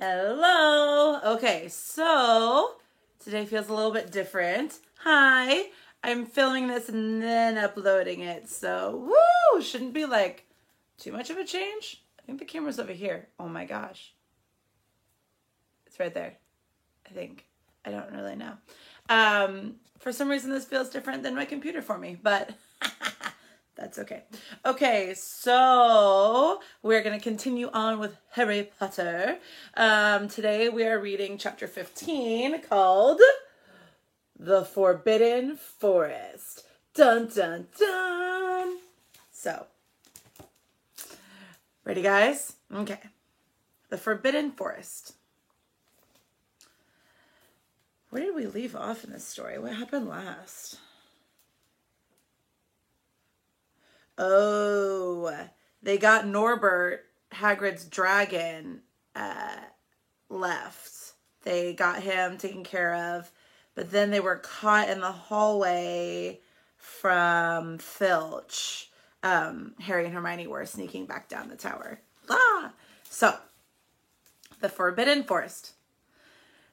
Hello. Okay, so today feels a little bit different. Hi, I'm filming this and then uploading it. So, woo, shouldn't be like too much of a change. I think the camera's over here. Oh my gosh. It's right there, I think. I don't really know. For some reason this feels different than my computer for me, but that's okay. Okay, so we're going to continue on with Harry Potter. Today we are reading chapter 15 called The Forbidden Forest. Dun, dun, dun. So, ready guys? Okay. The Forbidden Forest. Where did we leave off in this story? What happened last? Oh, they got Norbert, Hagrid's dragon, left. They got him taken care of, but then they were caught in the hallway from Filch. Harry and Hermione were sneaking back down the tower. So, the Forbidden Forest.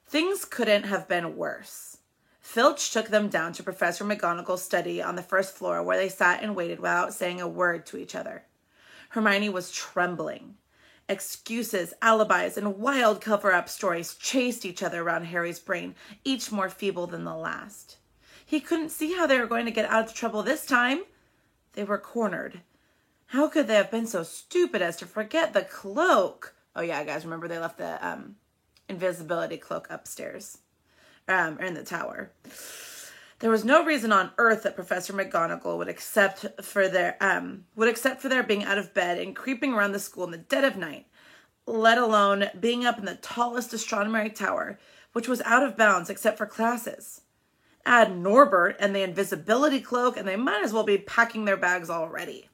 Things couldn't have been worse. Filch took them down to Professor McGonagall's study on the first floor, where they sat and waited without saying a word to each other. Hermione was trembling. Excuses, alibis, and wild cover-up stories chased each other around Harry's brain, each more feeble than the last. He couldn't see how they were going to get out of trouble this time. They were cornered. How could they have been so stupid as to forget the cloak? Oh yeah, guys, remember they left the invisibility cloak upstairs. Or in the tower. There was no reason on earth that Professor McGonagall would accept for their being out of bed and creeping around the school in the dead of night, let alone being up in the tallest astronomy tower, which was out of bounds except for classes. Add Norbert and the invisibility cloak, and they might as well be packing their bags already.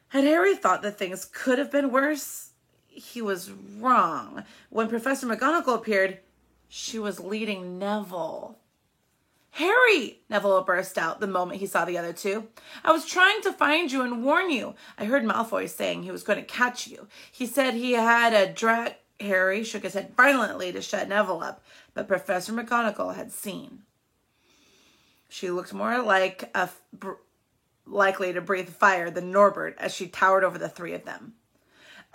Had Harry thought that things could have been worse, he was wrong. When Professor McGonagall appeared, she was leading Neville. "Harry!" Neville burst out the moment he saw the other two. "I was trying to find you and warn you. I heard Malfoy saying he was going to catch you. He said he had a Harry shook his head violently to shut Neville up, but Professor McGonagall had seen. She looked more like likely to breathe fire than Norbert as she towered over the three of them.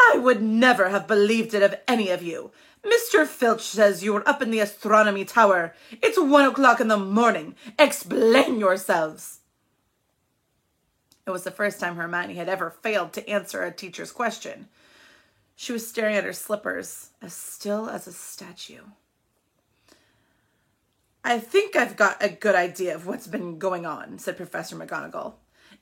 "I would never have believed it of any of you. Mr. Filch says you were up in the astronomy tower. It's 1 o'clock in the morning. Explain yourselves." It was the first time Hermione had ever failed to answer a teacher's question. She was staring at her slippers, as still as a statue. "I think I've got a good idea of what's been going on," said Professor McGonagall.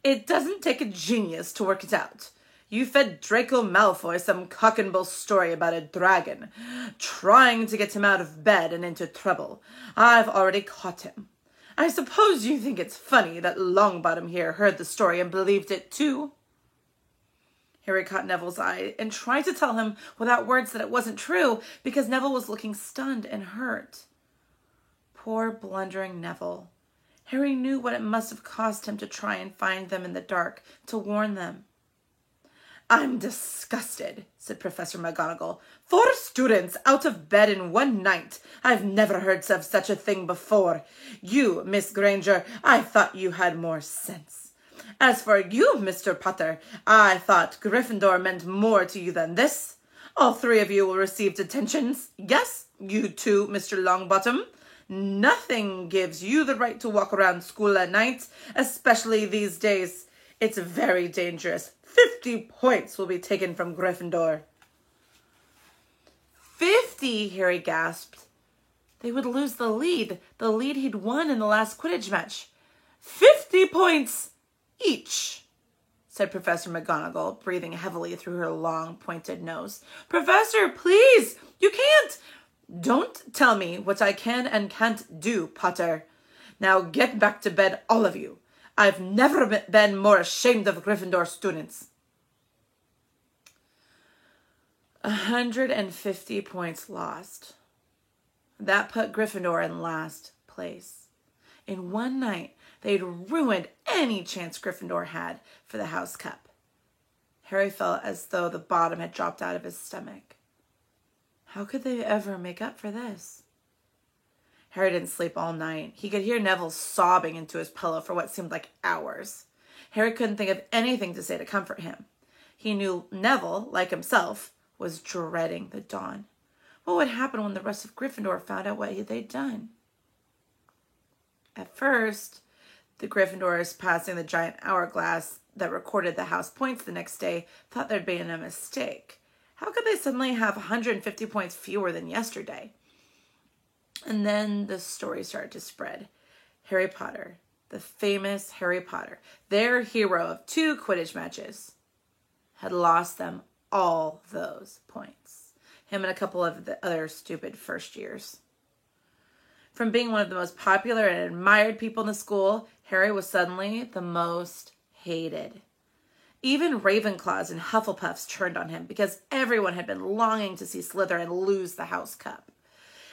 "It doesn't take a genius to work it out. You fed Draco Malfoy some cock-and-bull story about a dragon, trying to get him out of bed and into trouble. I've already caught him. I suppose you think it's funny that Longbottom here heard the story and believed it too." Harry caught Neville's eye and tried to tell him without words that it wasn't true, because Neville was looking stunned and hurt. Poor blundering Neville. Harry knew what it must have cost him to try and find them in the dark, to warn them. "I'm disgusted," said Professor McGonagall. "4 students out of bed in one night. I've never heard of such a thing before. You, Miss Granger, I thought you had more sense. As for you, Mr. Potter, I thought Gryffindor meant more to you than this. All 3 of you will receive detentions. Yes, you too, Mr. Longbottom. Nothing gives you the right to walk around school at night, especially these days. It's very dangerous. 50 points will be taken from Gryffindor." 50, Harry gasped. They would lose the lead he'd won in the last Quidditch match. 50 points each, said Professor McGonagall, breathing heavily through her long, pointed nose. "Professor, please, you can't." "Don't tell me what I can and can't do, Potter. Now get back to bed, all of you. I've never been more ashamed of Gryffindor students." 150 points lost. That put Gryffindor in last place. In one night, they'd ruined any chance Gryffindor had for the House Cup. Harry felt as though the bottom had dropped out of his stomach. How could they ever make up for this? Harry didn't sleep all night. He could hear Neville sobbing into his pillow for what seemed like hours. Harry couldn't think of anything to say to comfort him. He knew Neville, like himself, was dreading the dawn. What would happen when the rest of Gryffindor found out what they'd done? At first, the Gryffindors passing the giant hourglass that recorded the house points the next day thought there'd been a mistake. How could they suddenly have 150 points fewer than yesterday? And then the story started to spread. Harry Potter, the famous Harry Potter, their hero of 2 Quidditch matches, had lost them all those points. Him and a couple of the other stupid first years. From being one of the most popular and admired people in the school, Harry was suddenly the most hated. Even Ravenclaws and Hufflepuffs turned on him because everyone had been longing to see Slytherin lose the House Cup.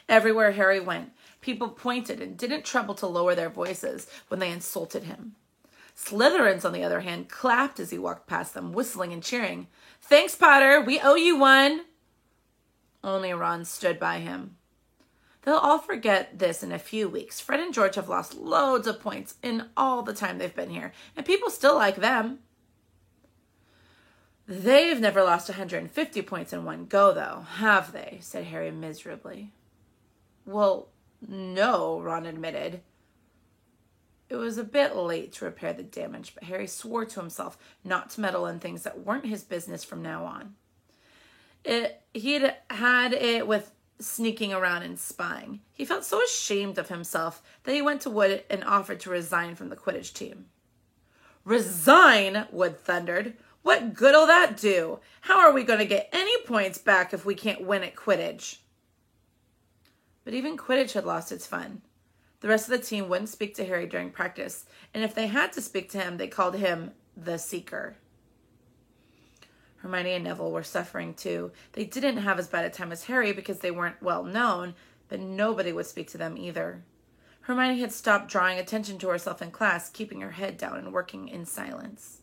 Everywhere Harry went, people pointed and didn't trouble to lower their voices when they insulted him. Slytherins, on the other hand, clapped as he walked past them, whistling and cheering. "Thanks, Potter, we owe you one." Only Ron stood by him. They'll all forget this in a few weeks. Fred and George have lost loads of points in all the time they've been here, and people still like them. They've never lost 150 points in one go, though, have they? Said Harry miserably. Well, no, Ron admitted. It was a bit late to repair the damage, but Harry swore to himself not to meddle in things that weren't his business from now on. He'd had it with sneaking around and spying. He felt so ashamed of himself that he went to Wood and offered to resign from the Quidditch team. "Resign?" Wood thundered. "What good'll that do? How are we going to get any points back if we can't win at Quidditch?" But even Quidditch had lost its fun. The rest of the team wouldn't speak to Harry during practice, and if they had to speak to him, they called him the Seeker. Hermione and Neville were suffering too. They didn't have as bad a time as Harry because they weren't well known, but nobody would speak to them either. Hermione had stopped drawing attention to herself in class, keeping her head down and working in silence.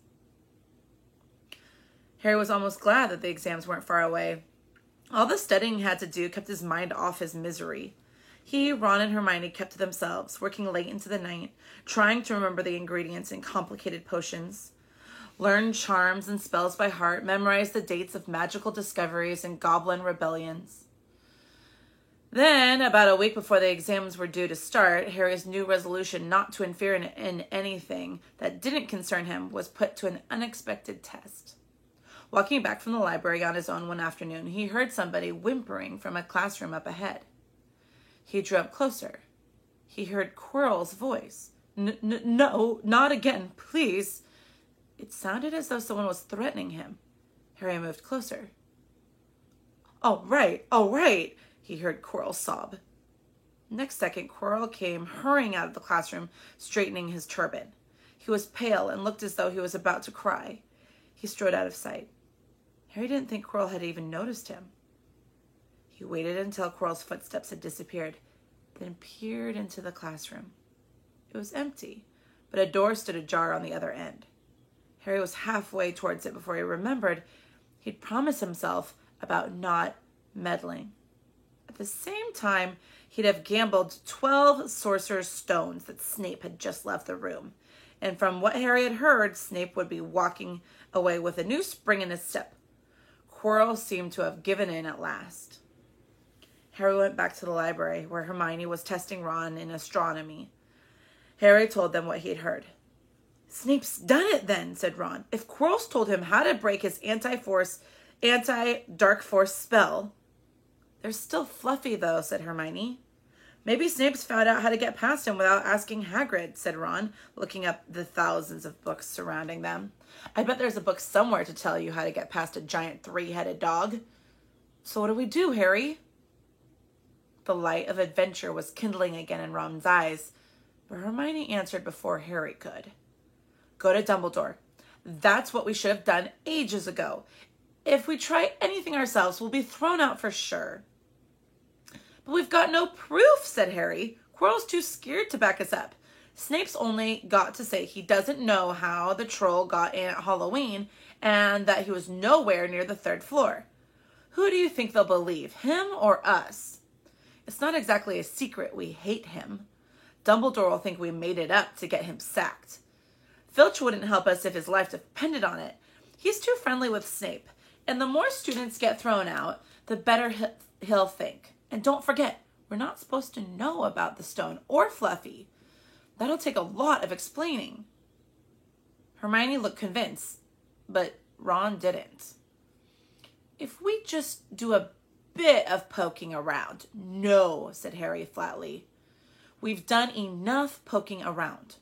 Harry was almost glad that the exams weren't far away. All the studying he had to do kept his mind off his misery. He, Ron, and Hermione kept to themselves, working late into the night, trying to remember the ingredients in complicated potions, learn charms and spells by heart, memorize the dates of magical discoveries and goblin rebellions. Then, about a week before the exams were due to start, Harry's new resolution not to interfere in anything that didn't concern him was put to an unexpected test. Walking back from the library on his own one afternoon, he heard somebody whimpering from a classroom up ahead. He drew up closer. He heard Quirrell's voice. No, not again, please." It sounded as though someone was threatening him. Harry moved closer. All right, he heard Quirrell sob. Next second, Quirrell came hurrying out of the classroom, straightening his turban. He was pale and looked as though he was about to cry. He strode out of sight. Harry didn't think Quirrell had even noticed him. He waited until Quirrell's footsteps had disappeared, then peered into the classroom. It was empty, but a door stood ajar on the other end. Harry was halfway towards it before he remembered he'd promised himself about not meddling. At the same time, he'd have gambled 12 Sorcerer's Stones that Snape had just left the room. And from what Harry had heard, Snape would be walking away with a new spring in his step. Quirrell seemed to have given in at last. Harry went back to the library, where Hermione was testing Ron in astronomy. Harry told them what he'd heard. "Snape's done it then," said Ron. "If Quirrell's told him how to break his anti-dark force spell." "They're still fluffy, though," said Hermione. "Maybe Snape's found out how to get past him without asking Hagrid," said Ron, looking up the thousands of books surrounding them. "I bet there's a book somewhere to tell you how to get past a giant 3-headed dog." "So what do we do, Harry?" The light of adventure was kindling again in Ron's eyes, but Hermione answered before Harry could. "Go to Dumbledore. That's what we should have done ages ago. If we try anything ourselves, we'll be thrown out for sure." "But we've got no proof," said Harry. "Quirrell's too scared to back us up. Snape's only got to say he doesn't know how the troll got in at Halloween and that he was nowhere near the 3rd floor. Who do you think they'll believe, him or us? It's not exactly a secret we hate him. Dumbledore will think we made it up to get him sacked. Filch wouldn't help us if his life depended on it. He's too friendly with Snape, and the more students get thrown out, the better he'll think. And don't forget, we're not supposed to know about the stone or Fluffy. That'll take a lot of explaining. Hermione looked convinced, but Ron didn't. If we just do a bit of poking around. No, said Harry flatly. We've done enough poking around.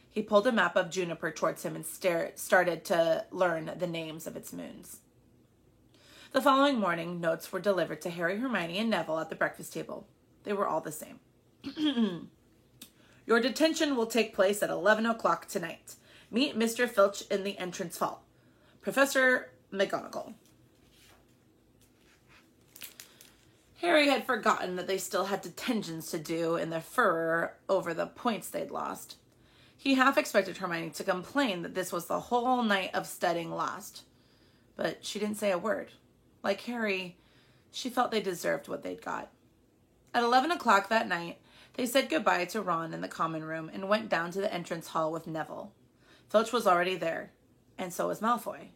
He pulled a map of Juniper towards him and started to learn the names of its moons. The following morning, notes were delivered to Harry, Hermione, and Neville at the breakfast table. They were all the same. Your detention will take place at 11 o'clock tonight. Meet Mr. Filch in the entrance hall. Professor McGonagall. Harry had forgotten that they still had detentions to do in their furor over the points they'd lost. He half expected Hermione to complain that this was the whole night of studying lost. But she didn't say a word. Like Harry, she felt they deserved what they'd got. At 11 o'clock that night, they said goodbye to Ron in the common room and went down to the entrance hall with Neville. Filch was already there, and so was Malfoy.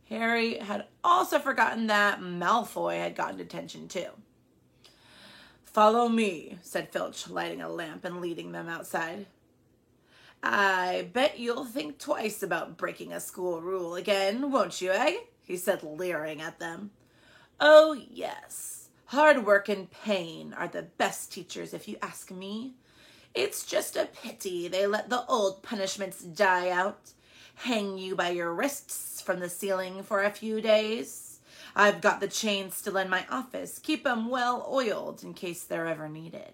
Harry had also forgotten that Malfoy had gotten detention too. Follow me, said Filch, lighting a lamp and leading them outside. I bet you'll think twice about breaking a school rule again, won't you, eh? He said, leering at them. Oh, yes. Hard work and pain are the best teachers, if you ask me. It's just a pity they let the old punishments die out. Hang you by your wrists from the ceiling for a few days. I've got the chains still in my office. Keep 'em well oiled in case they're ever needed.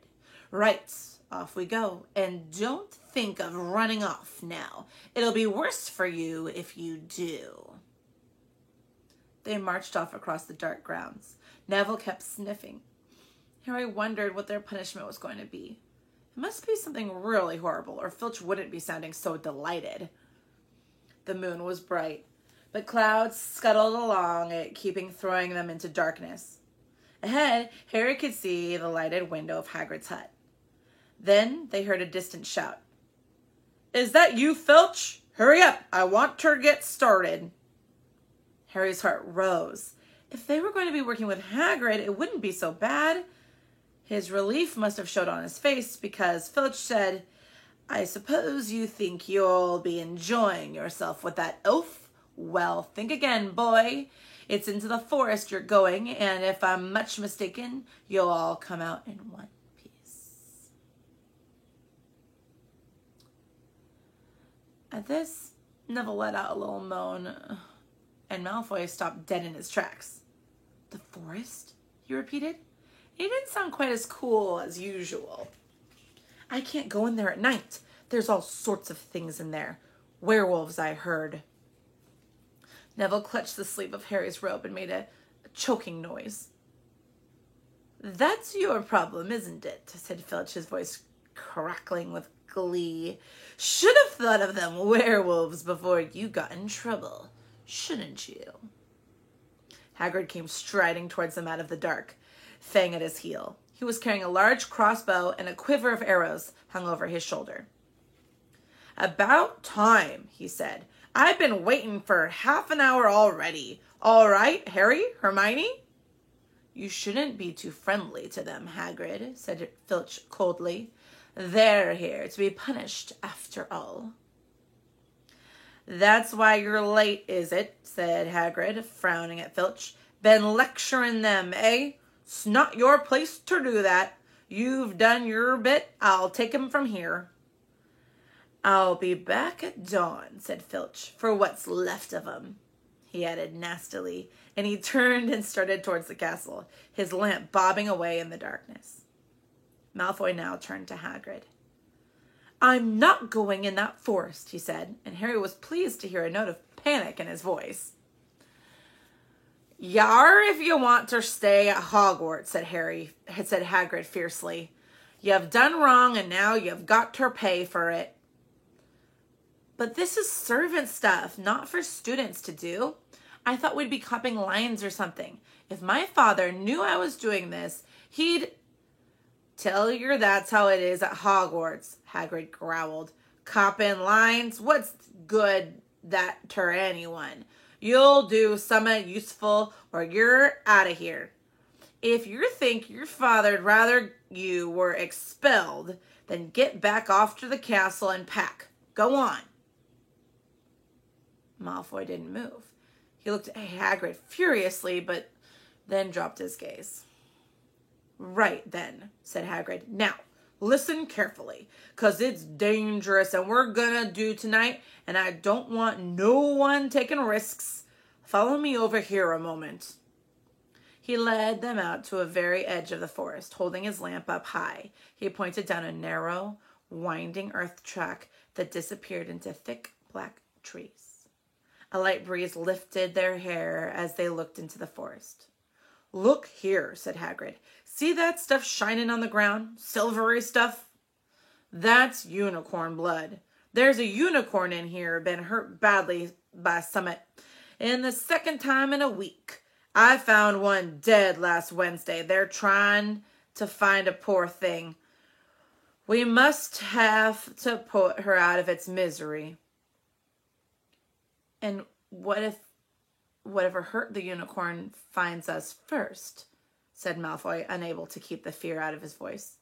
Right, off we go. And don't think of running off now. It'll be worse for you if you do. They marched off across the dark grounds. Neville kept sniffing. Harry wondered what their punishment was going to be. It must be something really horrible, or Filch wouldn't be sounding so delighted. The moon was bright, but clouds scuttled along it, throwing them into darkness. Ahead, Harry could see the lighted window of Hagrid's hut. Then they heard a distant shout. Is that you, Filch? Hurry up, I want to get started. Harry's heart rose. If they were going to be working with Hagrid, it wouldn't be so bad. His relief must have showed on his face because Filch said, I suppose you think you'll be enjoying yourself with that oaf? Well, think again, boy. It's into the forest you're going, and if I'm much mistaken, you'll all come out in one piece. At this, Neville let out a little moan, and Malfoy stopped dead in his tracks. The forest? He repeated. He didn't sound quite as cool as usual. I can't go in there at night. There's all sorts of things in there. Werewolves, I heard. Neville clutched the sleeve of Harry's robe and made a choking noise. That's your problem, isn't it? Said Filch, his voice crackling with glee. Should have thought of them werewolves before you got in trouble, shouldn't you? Hagrid came striding towards them out of the dark, Fang at his heel. He was carrying a large crossbow, and a quiver of arrows hung over his shoulder. About time, he said. I've been waiting for half an hour already. All right, Harry, Hermione? You shouldn't be too friendly to them, Hagrid, said Filch coldly. They're here to be punished, after all. That's why you're late, is it? Said Hagrid, frowning at Filch. Been lecturing them, eh? It's not your place to do that. You've done your bit. I'll take 'em from here. I'll be back at dawn, said Filch, for what's left of 'em, he added nastily, and he turned and started towards the castle, his lamp bobbing away in the darkness. Malfoy now turned to Hagrid. I'm not going in that forest, he said, and Harry was pleased to hear a note of panic in his voice. Yar if you want to stay at Hogwarts, said Hagrid fiercely. You've done wrong, and now you've got to pay for it. But this is servant stuff, not for students to do. I thought we'd be copying lines or something. If my father knew I was doing this, he'd... Tell you that's how it is at Hogwarts, Hagrid growled. Coppin' lines, what's good that to anyone? You'll do something useful or you're out of here. If you think your father'd rather you were expelled, then get back off to the castle and pack. Go on. Malfoy didn't move. He looked at Hagrid furiously, but then dropped his gaze. Right then, said Hagrid. Now, listen carefully, 'cause it's dangerous and we're gonna do tonight, and I don't want no one taking risks. Follow me over here a moment. He led them out to a very edge of the forest, holding his lamp up high. He pointed down a narrow, winding earth track that disappeared into thick black trees. A light breeze lifted their hair as they looked into the forest. Look here, said Hagrid. See that stuff shining on the ground? Silvery stuff? That's unicorn blood. There's a unicorn in here been hurt badly by Summit. And the second time in a week. I found one dead last Wednesday. They're trying to find a poor thing. We must have to put her out of its misery. And whatever hurt the unicorn finds us first, said Malfoy, unable to keep the fear out of his voice.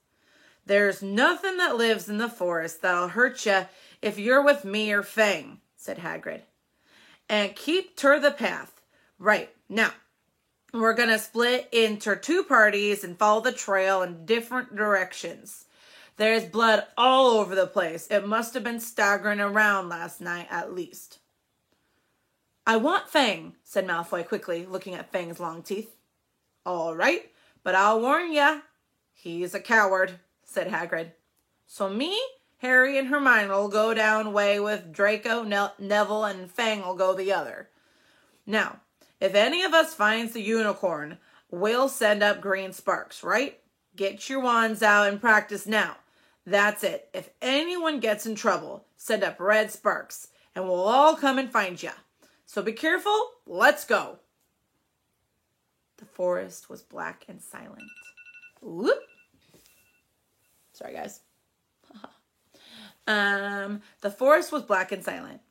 There's nothing that lives in the forest that'll hurt you if you're with me or Fang, said Hagrid. And keep to the path. Right, now, we're going to split into 2 parties and follow the trail in different directions. There's blood all over the place. It must have been staggering around last night at least. I want Fang, said Malfoy quickly, looking at Fang's long teeth. All right, but I'll warn ya, he's a coward, said Hagrid. So me, Harry, and Hermione will go down way with Draco, Neville, and Fang will go the other. Now, if any of us finds the unicorn, we'll send up green sparks, right? Get your wands out and practice now. That's it. If anyone gets in trouble, send up red sparks, and we'll all come and find ya. So be careful. Let's go. The forest was black and silent. Whoop. Sorry, guys. The forest was black and silent.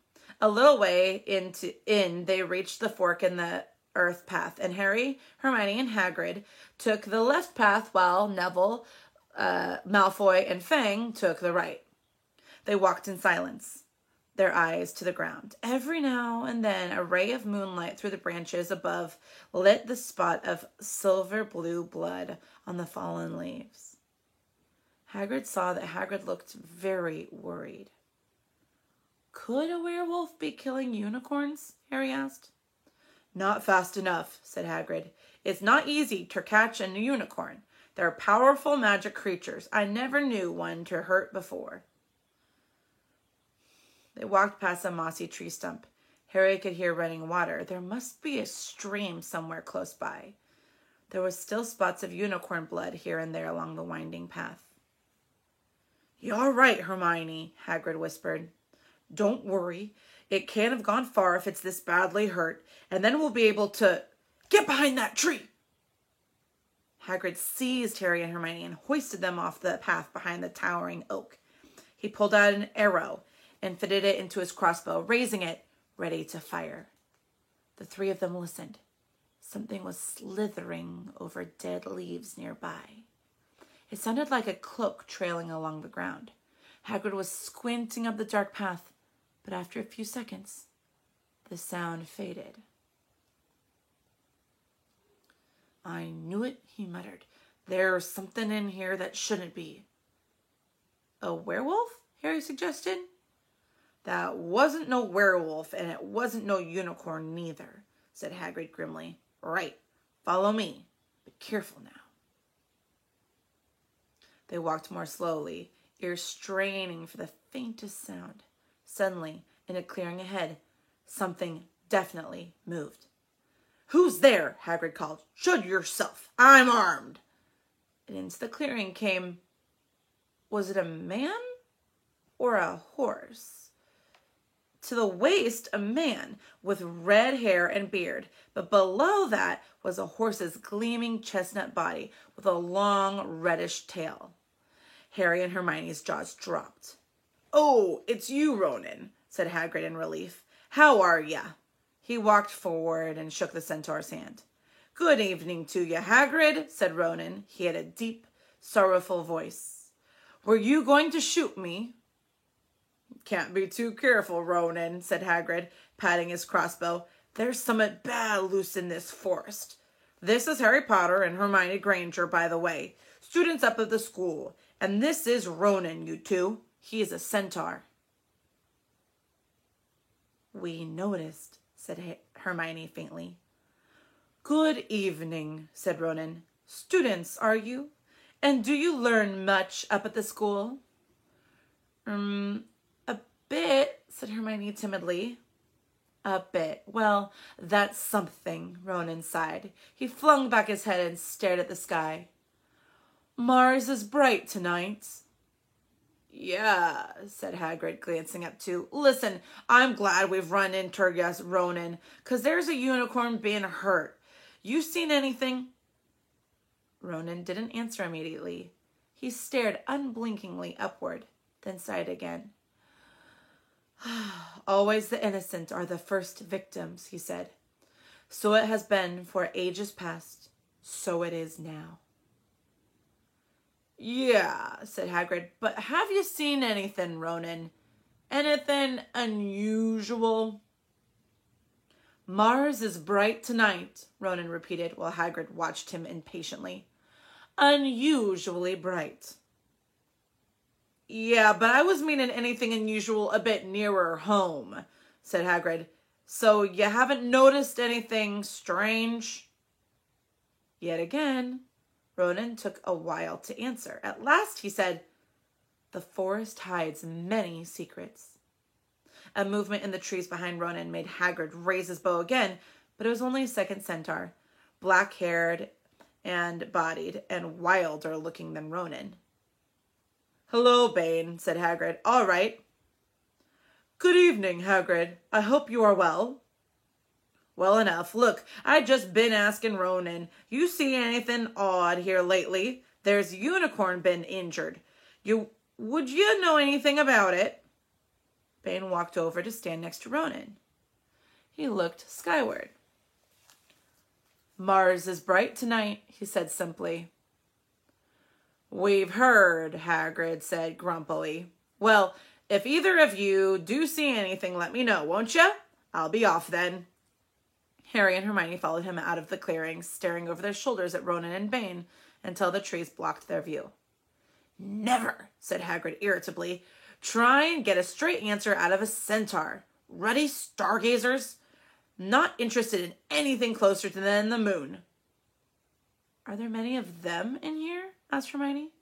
A little way in, they reached the fork in the earth path, and Harry, Hermione, and Hagrid took the left path while Neville, Malfoy, and Fang took the right. They walked in silence, their eyes to the ground. Every now and then, a ray of moonlight through the branches above lit the spot of silver blue blood on the fallen leaves. Hagrid saw that Hagrid looked very worried. Could a werewolf be killing unicorns? Harry asked. Not fast enough, said Hagrid. It's not easy to catch a unicorn. They're powerful magic creatures. I never knew one to hurt before. They walked past a mossy tree stump. Harry could hear running water. There must be a stream somewhere close by. There were still spots of unicorn blood here and there along the winding path. You're right, Hermione, Hagrid whispered. Don't worry. It can't have gone far if it's this badly hurt, and then we'll be able to... Get behind that tree! Hagrid seized Harry and Hermione and hoisted them off the path behind the towering oak. He pulled out an arrow and fitted it into his crossbow, raising it, ready to fire. The 3 of them listened. Something was slithering over dead leaves nearby. It sounded like a cloak trailing along the ground. Hagrid was squinting up the dark path, but after a few seconds, the sound faded. I knew it, he muttered. There's something in here that shouldn't be. A werewolf? Harry suggested. That wasn't no werewolf, and it wasn't no unicorn neither, said Hagrid grimly. Right, follow me. Be careful now. They walked more slowly, ears straining for the faintest sound. Suddenly, in a clearing ahead, something definitely moved. Who's there? Hagrid called. Show yourself. I'm armed. And into the clearing came... Was it a man or a horse? To the waist, a man with red hair and beard, but below that was a horse's gleaming chestnut body with a long reddish tail. Harry and Hermione's jaws dropped. "Oh, it's you, Ronan," said Hagrid in relief. "How are ya?" He walked forward and shook the centaur's hand. "Good evening to you, Hagrid," said Ronan. He had a deep, sorrowful voice. "Were you going to shoot me?" "Can't be too careful, Ronan," said Hagrid, patting his crossbow. "There's summat bad loose in this forest. This is Harry Potter and Hermione Granger, by the way, students up at the school. And this is Ronan, you two. He is a centaur." "We noticed," said Hermione faintly. "Good evening," said Ronan. "Students, are you? And do you learn much up at the school?" A bit," said Hermione timidly. "A bit. Well, that's something," Ronan sighed. He flung back his head and stared at the sky. "Mars is bright tonight." "Yeah," said Hagrid, glancing up too. "Listen, I'm glad we've run into you, Ronan, 'cause there's a unicorn being hurt. You seen anything?" Ronan didn't answer immediately. He stared unblinkingly upward, then sighed again. "Always the innocent are the first victims," he said. "So it has been for ages past. So it is now." "Yeah," said Hagrid, "but have you seen anything, Ronan? Anything unusual?" "Mars is bright tonight," Ronan repeated while Hagrid watched him impatiently. "Unusually bright." "Yeah, but I was meaning anything unusual a bit nearer home," said Hagrid. "So you haven't noticed anything strange?" Yet again, Ronan took a while to answer. At last he said, "The forest hides many secrets." A movement in the trees behind Ronan made Hagrid raise his bow again, but it was only a second centaur, black-haired and bodied, and wilder looking than Ronan. "Hello, Bane," said Hagrid. "All right." "Good evening, Hagrid. I hope you are well." "Well enough. Look, I just been asking Ronan. You see anything odd here lately? There's a unicorn been injured. Would you know anything about it?" Bane walked over to stand next to Ronan. He looked skyward. "Mars is bright tonight," he said simply. "We've heard," Hagrid said grumpily. "Well, if either of you do see anything, let me know, won't you? I'll be off then." Harry and Hermione followed him out of the clearing, staring over their shoulders at Ronan and Bane until the trees blocked their view. "Never," said Hagrid irritably, "try and get a straight answer out of a centaur. Ruddy stargazers. Not interested in anything closer than the moon." "Are there many of them in here?" asked Hermione.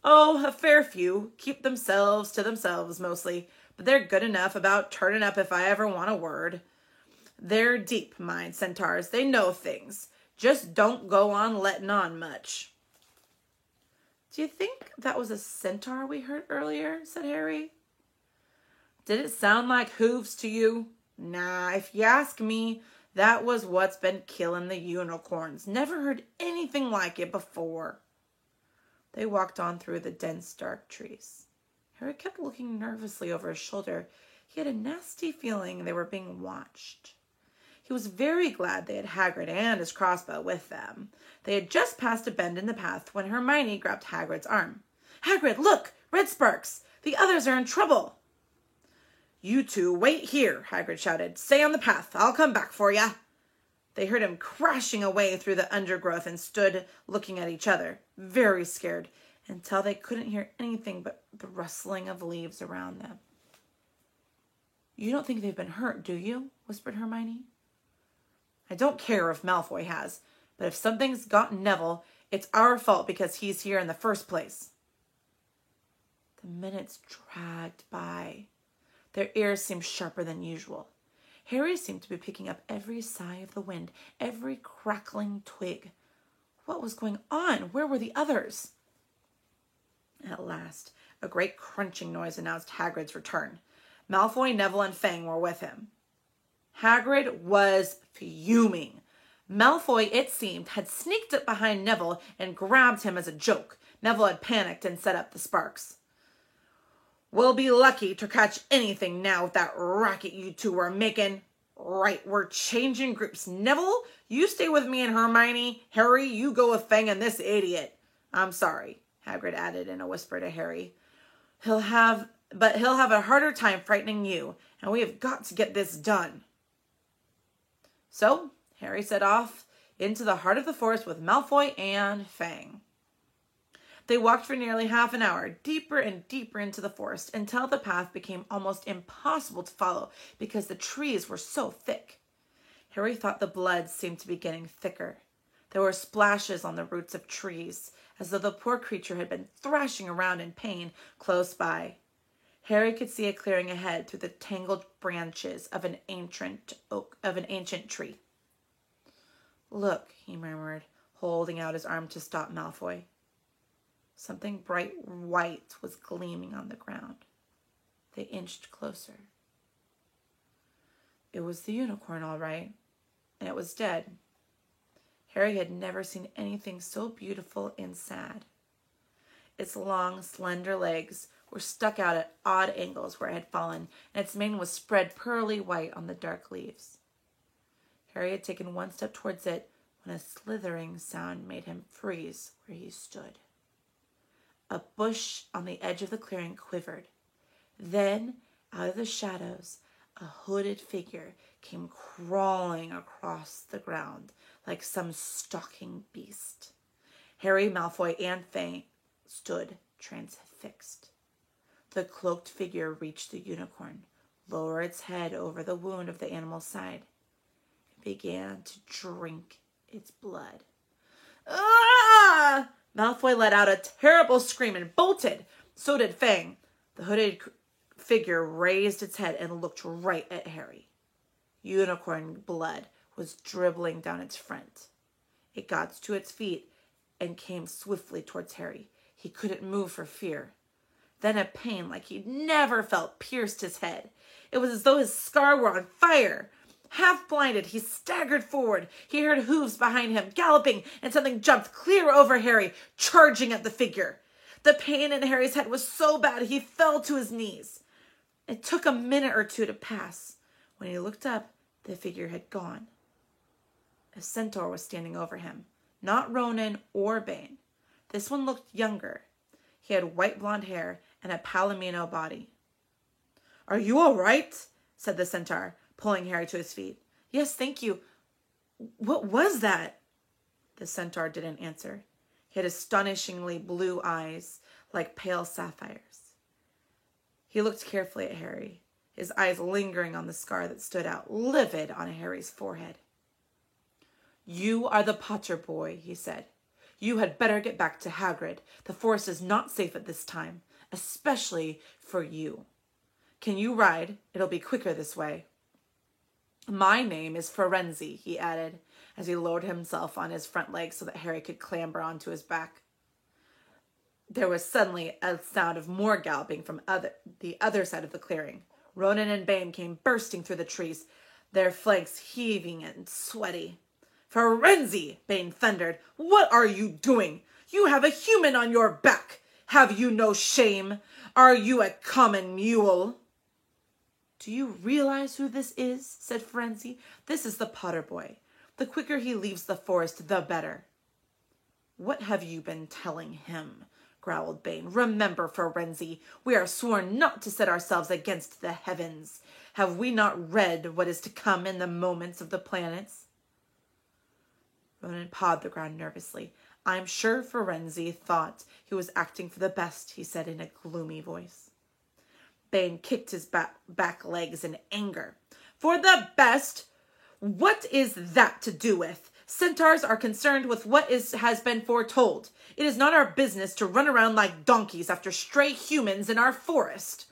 "Oh, a fair few. Keep themselves to themselves mostly, but they're good enough about turning up if I ever want a word. They're deep-minded centaurs. They know things. Just don't go on letting on much." "Do you think that was a centaur we heard earlier?" said Harry. "Did it sound like hooves to you? Nah, if you ask me, that was what's been killing the unicorns. Never heard anything like it before." They walked on through the dense, dark trees. Harry kept looking nervously over his shoulder. He had a nasty feeling they were being watched. He was very glad they had Hagrid and his crossbow with them. They had just passed a bend in the path when Hermione grabbed Hagrid's arm. "Hagrid, look! Red sparks! The others are in trouble!" "You two, wait here," Hagrid shouted. "Stay on the path. I'll come back for ya." They heard him crashing away through the undergrowth and stood looking at each other, very scared, until they couldn't hear anything but the rustling of leaves around them. "You don't think they've been hurt, do you?" whispered Hermione. "I don't care if Malfoy has, but if something's gotten Neville, it's our fault because he's here in the first place." The minutes dragged by. Their ears seemed sharper than usual. Harry seemed to be picking up every sigh of the wind, every crackling twig. What was going on? Where were the others? At last, a great crunching noise announced Hagrid's return. Malfoy, Neville, and Fang were with him. Hagrid was fuming. Malfoy, it seemed, had sneaked up behind Neville and grabbed him as a joke. Neville had panicked and set up the sparks. "We'll be lucky to catch anything now with that racket you two were making. Right, we're changing groups. Neville, you stay with me and Hermione. Harry, you go with Fang and this idiot. I'm sorry," Hagrid added in a whisper to Harry. He'll have a harder time frightening you, and we have got to get this done." So, Harry set off into the heart of the forest with Malfoy and Fang. They walked for nearly half an hour, deeper and deeper into the forest, until the path became almost impossible to follow because the trees were so thick. Harry thought the blood seemed to be getting thicker. There were splashes on the roots of trees, as though the poor creature had been thrashing around in pain close by. Harry could see a clearing ahead through the tangled branches of an ancient tree. "Look," he murmured, holding out his arm to stop Malfoy. Something bright white was gleaming on the ground. They inched closer. It was the unicorn, all right, and it was dead. Harry had never seen anything so beautiful and sad. Its long, slender legs were stuck out at odd angles where it had fallen, and its mane was spread pearly white on the dark leaves. Harry had taken one step towards it when a slithering sound made him freeze where he stood. A bush on the edge of the clearing quivered. Then, out of the shadows, a hooded figure came crawling across the ground like some stalking beast. Harry, Malfoy, and Fang stood transfixed. The cloaked figure reached the unicorn, lowered its head over the wound of the animal's side, and began to drink its blood. "Ah!" Malfoy let out a terrible scream and bolted. So did Fang. The hooded figure raised its head and looked right at Harry. Unicorn blood was dribbling down its front. It got to its feet and came swiftly towards Harry. He couldn't move for fear. Then a pain like he'd never felt pierced his head. It was as though his scar were on fire. Half blinded, he staggered forward. He heard hooves behind him, galloping, and something jumped clear over Harry, charging at the figure. The pain in Harry's head was so bad he fell to his knees. It took a minute or two to pass. When he looked up, the figure had gone. A centaur was standing over him, not Ronan or Bane. This one looked younger. He had white blonde hair and a palomino body. "Are you all right?" said the centaur, pulling Harry to his feet. "Yes, thank you. What was that?" The centaur didn't answer. He had astonishingly blue eyes, like pale sapphires. He looked carefully at Harry, his eyes lingering on the scar that stood out livid on Harry's forehead. "You are the Potter boy," he said. "You had better get back to Hagrid. The forest is not safe at this time, especially for you. Can you ride? It'll be quicker this way." "My name is Firenze," he added, as he lowered himself on his front legs so that Harry could clamber onto his back. There was suddenly a sound of more galloping from the other side of the clearing. Ronan and Bane came bursting through the trees, their flanks heaving and sweaty. "Firenze!" Bane thundered. "What are you doing? You have a human on your back. Have you no shame? Are you a common mule?" "Do you realize who this is?" said Firenze. "This is the Potter boy. The quicker he leaves the forest, the better." "What have you been telling him?" growled Bane. "Remember, Firenze, we are sworn not to set ourselves against the heavens. Have we not read what is to come in the moments of the planets?" Ronan pawed the ground nervously. "I'm sure Firenze thought he was acting for the best," he said in a gloomy voice. Bane kicked his back legs in anger. "For the best? What is that to do with? Centaurs are concerned with what has been foretold. It is not our business to run around like donkeys after stray humans in our forest."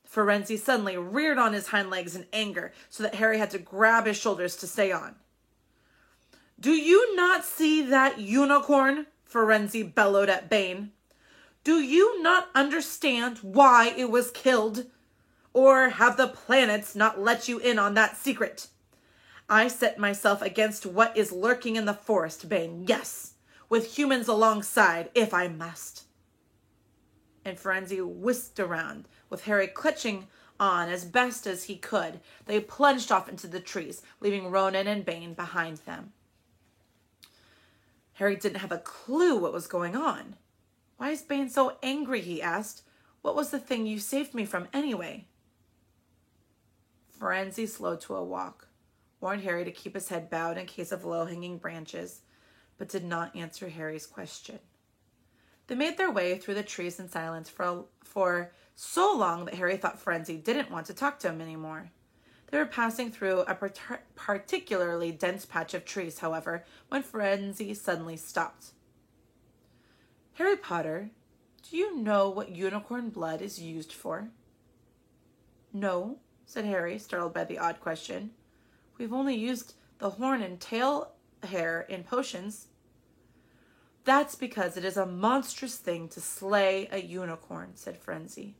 Firenze suddenly reared on his hind legs in anger, so that Harry had to grab his shoulders to stay on. "Do you not see that unicorn?" Firenze bellowed at Bane. "Do you not understand why it was killed? Or have the planets not let you in on that secret? I set myself against what is lurking in the forest, Bane. Yes, with humans alongside, if I must. And Firenze whisked around, with Harry clutching on as best as he could. They plunged off into the trees, leaving Ronan and Bane behind them. Harry didn't have a clue what was going on. Why is Bane so angry, he asked. What was the thing you saved me from anyway? Firenze slowed to a walk, warned Harry to keep his head bowed in case of low-hanging branches, but did not answer Harry's question. They made their way through the trees in silence for so long that Harry thought Firenze didn't want to talk to him anymore. They were passing through a particularly dense patch of trees, however, when Firenze suddenly stopped. Harry Potter, do you know what unicorn blood is used for? No, said Harry, startled by the odd question. We've only used the horn and tail hair in potions. That's because it is a monstrous thing to slay a unicorn, said Firenze.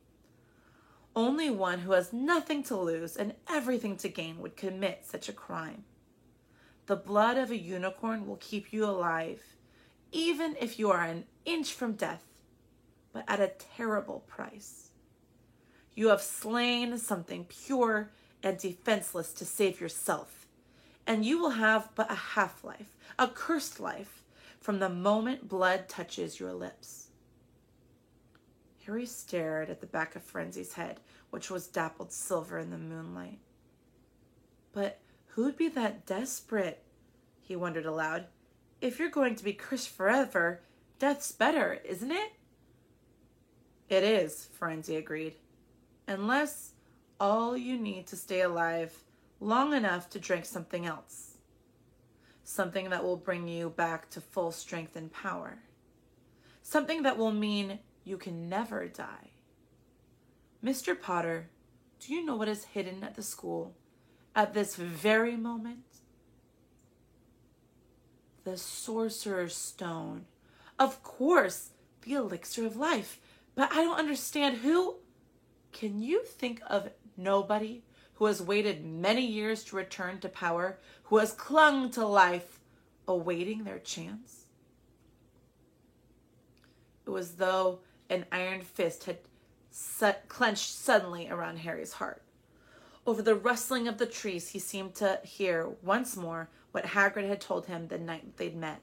Only one who has nothing to lose and everything to gain would commit such a crime. The blood of a unicorn will keep you alive, even if you are an inch from death, but at a terrible price. You have slain something pure and defenseless to save yourself, and you will have but a half-life, a cursed life, from the moment blood touches your lips. Harry stared at the back of Firenze's head, which was dappled silver in the moonlight. But who'd be that desperate? He wondered aloud. If you're going to be cursed forever, death's better, isn't it? It is, Firenze agreed. Unless all you need to stay alive long enough to drink something else. Something that will bring you back to full strength and power. Something that will mean you can never die. Mr. Potter, do you know what is hidden at the school at this very moment? The Sorcerer's Stone. Of course, the elixir of life. But I don't understand who... Can you think of nobody who has waited many years to return to power, who has clung to life, awaiting their chance? It was though an iron fist had clenched suddenly around Harry's heart. Over the rustling of the trees, he seemed to hear once more what Hagrid had told him the night they'd met.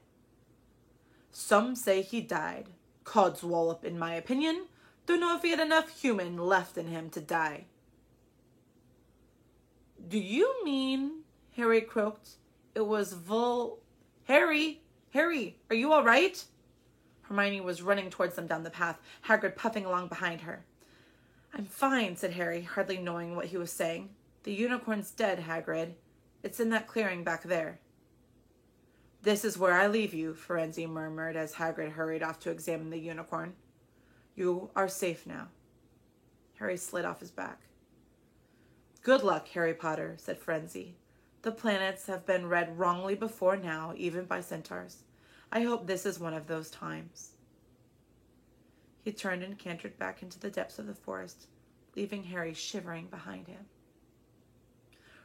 Some say he died. Codswallop, in my opinion. Don't know if he had enough human left in him to die. Do you mean, Harry croaked, it was Harry, are you all right? Hermione was running towards them down the path, Hagrid puffing along behind her. I'm fine, said Harry, hardly knowing what he was saying. The unicorn's dead, Hagrid. It's in that clearing back there. This is where I leave you, Firenze murmured as Hagrid hurried off to examine the unicorn. You are safe now. Harry slid off his back. Good luck, Harry Potter, said Firenze. The planets have been read wrongly before now, even by centaurs. I hope this is one of those times. He turned and cantered back into the depths of the forest, leaving Harry shivering behind him.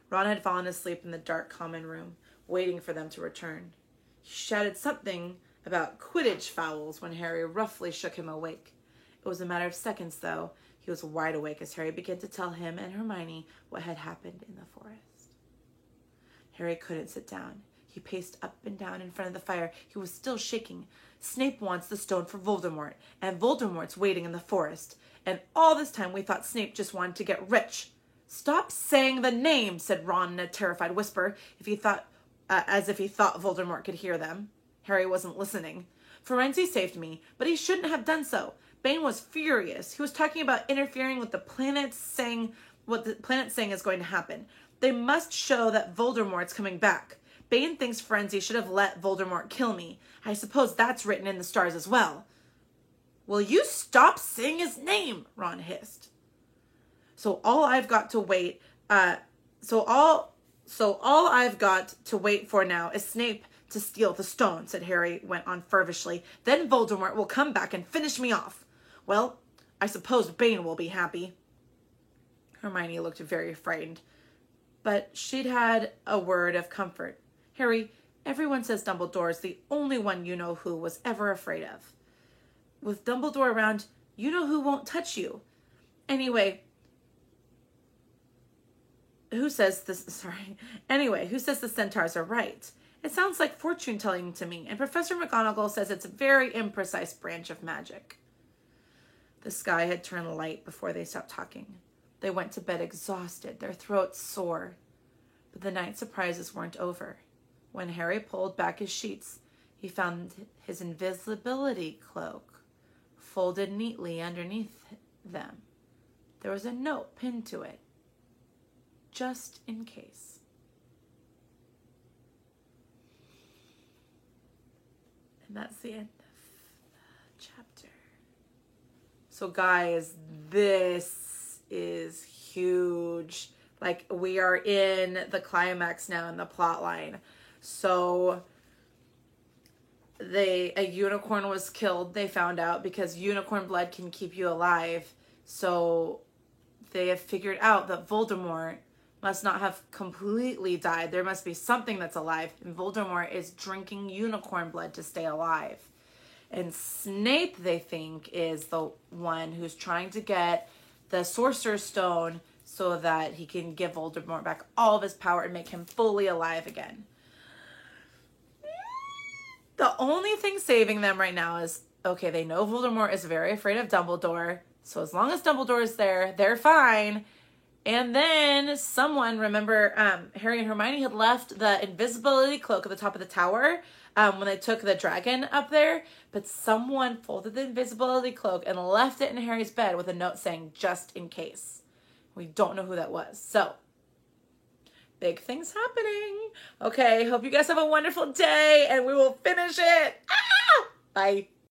Ron had fallen asleep in the dark common room, waiting for them to return. He shouted something about Quidditch fouls when Harry roughly shook him awake. It was a matter of seconds, though. He was wide awake as Harry began to tell him and Hermione what had happened in the forest. Harry couldn't sit down. He paced up and down in front of the fire. He was still shaking. Snape wants the stone for Voldemort, and Voldemort's waiting in the forest. And all this time we thought Snape just wanted to get rich. Stop saying the name, said Ron in a terrified whisper, as if he thought Voldemort could hear them. Harry wasn't listening. Firenze saved me, but he shouldn't have done so. Bane was furious. He was talking about interfering with the planets, saying what the planet's saying is going to happen. They must show that Voldemort's coming back. Bane thinks Firenze should have let Voldemort kill me. I suppose that's written in the stars as well. Will you stop saying his name? Ron hissed. So all I've got to wait for now is Snape to steal the stone, said Harry, went on fervishly. Then Voldemort will come back and finish me off. Well, I suppose Bane will be happy. Hermione looked very frightened, but she'd had a word of comfort. Harry, everyone says Dumbledore is the only one you know who was ever afraid of. With Dumbledore around, you know who won't touch you. Anyway, who says the centaurs are right? It sounds like fortune telling to me, and Professor McGonagall says it's a very imprecise branch of magic. The sky had turned light before they stopped talking. They went to bed exhausted, their throats sore. But the night surprises weren't over. When Harry pulled back his sheets, he found his invisibility cloak folded neatly underneath them. There was a note pinned to it, just in case. And that's the end of the chapter. So guys, this is huge. Like, we are in the climax now in the plot line. So a unicorn was killed, they found out, because unicorn blood can keep you alive. So they have figured out that Voldemort must not have completely died. There must be something that's alive, and Voldemort is drinking unicorn blood to stay alive. And Snape, they think, is the one who's trying to get the Sorcerer's Stone so that he can give Voldemort back all of his power and make him fully alive again. The only thing saving them right now is, okay, they know Voldemort is very afraid of Dumbledore, so as long as Dumbledore is there, they're fine. And then someone, remember, Harry and Hermione had left the invisibility cloak at the top of the tower when they took the dragon up there. But someone folded the invisibility cloak and left it in Harry's bed with a note saying, just in case. We don't know who that was. So, big things happening. Okay, hope you guys have a wonderful day and we will finish it. Bye.